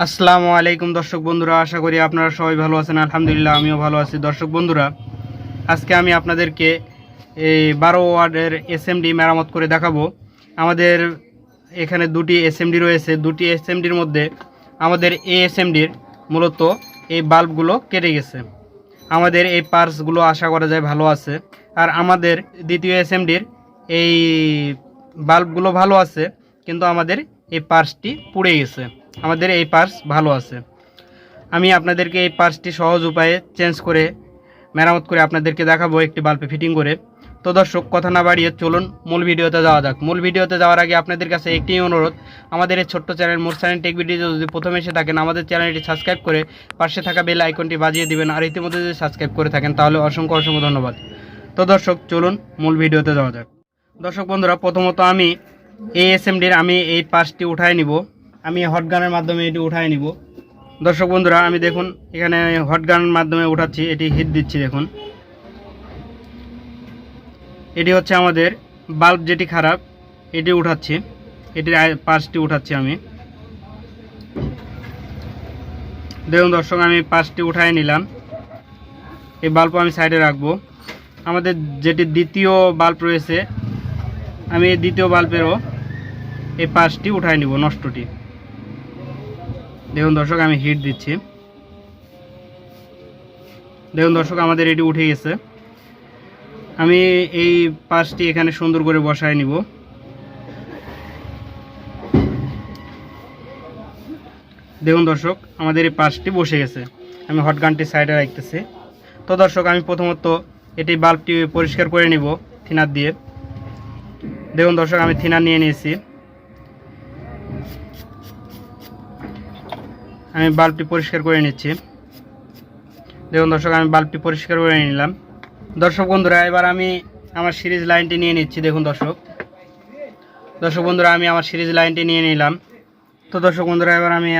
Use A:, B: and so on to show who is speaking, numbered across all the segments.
A: আসসালামু আলাইকুম দর্শক বন্ধুরা, আশা করি আপনারা সবাই ভালো আছেন। আলহামদুলিল্লাহ আমিও ভালো আছি। দর্শক বন্ধুরা, আজকে আমি আপনাদেরকে এই 12 ওয়ার্ডের এসএমডি মেরামত করে দেখাবো। আমাদের এখানে দুটি এসএমডি রয়েছে। দুটি এসএমডির মধ্যে আমাদের এই এসএমডির মূলত এই বাল্বগুলো কেটে গেছে। আমাদের এই পার্টসগুলো আশা করা যায় ভালো আছে, আর আমাদের দ্বিতীয় এসএমডির এই বাল্বগুলো ভালো আছে, কিন্তু আমাদের এই পার্টসটি পুড়ে গেছে। আমাদের এই পার্টস ভালো আছে। আমি আপনাদেরকে এই পার্টসটি সহজ উপায়ে চেঞ্জ করে মেরামত করে আপনাদেরকে দেখাবো একটি বাল্বে ফিটিং করে। তো দর্শক, কথা না বাড়িয়ে চলুন মূল ভিডিওতে যাওয়া যাক। মূল ভিডিওতে যাওয়ার আগে আপনাদের কাছে একটি অনুরোধ, আমাদের এই ছোট্ট চ্যানেল মুরসালিন টেক ভিডিও যদি প্রথমে এসে থাকেন, আমাদের চ্যানেলটি সাবস্ক্রাইব করে পাশে থাকা বেল আইকনটি বাজিয়ে দিবেন। আর ইতিমধ্যে যদি সাবস্ক্রাইব করে থাকেন তাহলে অসংখ্য অসংখ্য ধন্যবাদ। তো দর্শক, চলুন মূল ভিডিওতে যাওয়া যাক। দর্শক বন্ধুরা, প্রথমত আমি এই এসএমডির এই পার্টসটি উঠায় নিব। আমি হট গানের মাধ্যমে এটি উঠায় নিব। দর্শক বন্ধুরা, আমি দেখুন এখানে হট গানের মাধ্যমে উঠাচ্ছি, এটি হিট দিচ্ছি। দেখুন, এটি হচ্ছে আমাদের বাল্ব যেটি খারাপ, এটি উঠাচ্ছি, এটির পার্টসটি উঠাচ্ছি আমি। দেখুন দর্শক, আমি পার্টসটি উঠায় নিলাম। এই বাল্ব আমি সাইডে রাখবো। আমাদের যেটি দ্বিতীয় বাল্ব রয়েছে, আমি এই দ্বিতীয় বাল্বেরও এই পার্টসটি উঠায় নিব, নষ্টটি। দেখুন দর্শক, আমি হিট দিচ্ছি। দেখুন দর্শক, আমাদের এটি উঠে গেছে। আমি এই পার্টসটি এখানে সুন্দর করে বসায় নিব। দেখুন দর্শক, আমাদের এই পার্টসটি বসে গেছে। আমি হট গানটি সাইডে রাখতেছি। তো দর্শক, আমি প্রথমত এটি বাল্বটি পরিষ্কার করে নিব থিনার দিয়ে। দেখুন দর্শক, আমি থিনার নিয়ে নিয়েছি। আমি বাল্বটি পরিষ্কার করে নিচ্ছি। দেখুন দর্শক, আমি বাল্বটি পরিষ্কার করে নিলাম। দর্শক বন্ধুরা, এবার আমি আমার সিরিজ লাইনটি নিয়ে নিচ্ছি। দেখুন দর্শক বন্ধুরা, আমি আমার সিরিজ লাইনটি নিয়ে নিলাম। তো দর্শক বন্ধুরা, এবার আমি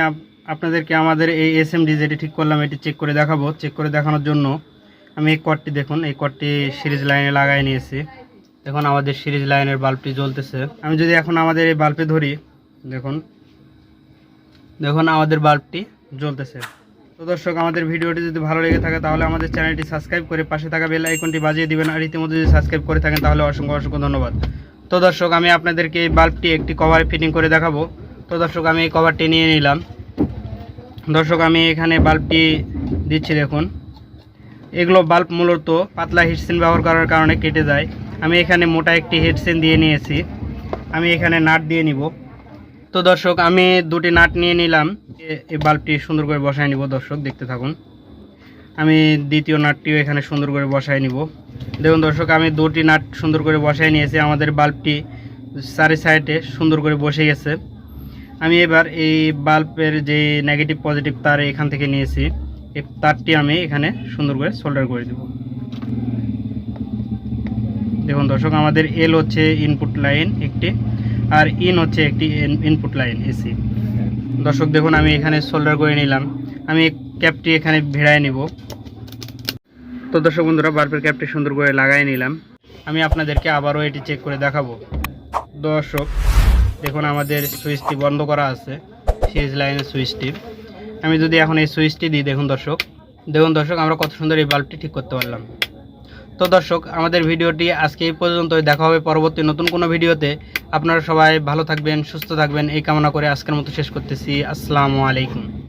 A: আপনাদেরকে আমাদের এই এসএমডি যেটি ঠিক করলাম এটি চেক করে দেখাবো। চেক করে দেখানোর জন্য আমি এই কর্ডটি, দেখুন এই কর্ডটি সিরিজ লাইনে লাগাই নিয়েছি। দেখুন আমাদের সিরিজ লাইনের বাল্বটি জ্বলতেছে। আমি যদি এখন আমাদের এই বাল্বে ধরি, দেখুন আমাদের বাল্বটি জ্বলতেছে। তো দর্শক, আমাদের ভিডিওটি যদি ভালো লেগে থাকে তাহলে আমাদের চ্যানেলটি সাবস্ক্রাইব করে পাশে থাকা বেল আইকনটি বাজিয়ে দিবেন। আর ইতিমধ্যে যদি সাবস্ক্রাইব করে থাকেন তাহলে অসংখ্য অসংখ্য ধন্যবাদ। তো দর্শক, আমি আপনাদেরকে এই বাল্বটি একটি কভারে ফিটিং করে দেখাবো। তো দর্শক, আমি এই কভারটি নিয়ে নিলাম। দর্শক, আমি এখানে বাল্বটি দিচ্ছি। দেখুন, এগুলো বাল্ব মূলত পাতলা হিটসিন ব্যবহার করার কারণে কেটে যায়। আমি এখানে মোটা একটি হিটসিন দিয়ে নিয়েছি। আমি এখানে নাট দিয়ে নিব। তো দর্শক, আমি দুটি নাট নিয়ে নিলাম। এই বাল্বটি সুন্দর করে বসায় নিব। দর্শক, দেখতে থাকুন। আমি দ্বিতীয় নাটটিও এখানে সুন্দর করে বসায় নিব। দেখুন দর্শক, আমি দুটি নাট সুন্দর করে বসায় নিয়েছি। আমাদের বাল্বটি চারি সাইডে সুন্দর করে বসে গেছে। আমি এবার এই বাল্বের যে নেগেটিভ পজিটিভ তার এখান থেকে নিয়েছি, এই তারটি আমি এখানে সুন্দর করে সোল্ডার করে দেব। দেখুন দর্শক, আমাদের এল হচ্ছে ইনপুট লাইন একটি, আর ইন হচ্ছে একটি ইনপুট লাইন এসি। দর্শক দেখুন, আমি এখানে সোল্ডার করে নিলাম। আমি ক্যাপটি এখানে ভিড়ায় নিব। তো দর্শক বন্ধুরা, বাল্বের ক্যাপটি সুন্দর করে লাগাই নিলাম। আমি আপনাদেরকে আবারও এটি চেক করে দেখাবো। দর্শক দেখুন, আমাদের সুইচটি বন্ধ করা আছে, সিরিজ লাইনের সুইচটি। আমি যদি এখন এই সুইচটি দিই, দেখুন দর্শক, আমরা কত সুন্দর এই বাল্বটি ঠিক করতে পারলাম। তো দর্শক, আমাদের ভিডিওটি আজকে এই পর্যন্তই। দেখা হবে পরবর্তী নতুন কোনো ভিডিওতে। আপনারা সবাই ভালো থাকবেন, সুস্থ থাকবেন এই কামনা করে আজকের মতো শেষ করতেছি। আসসালামু আলাইকুম।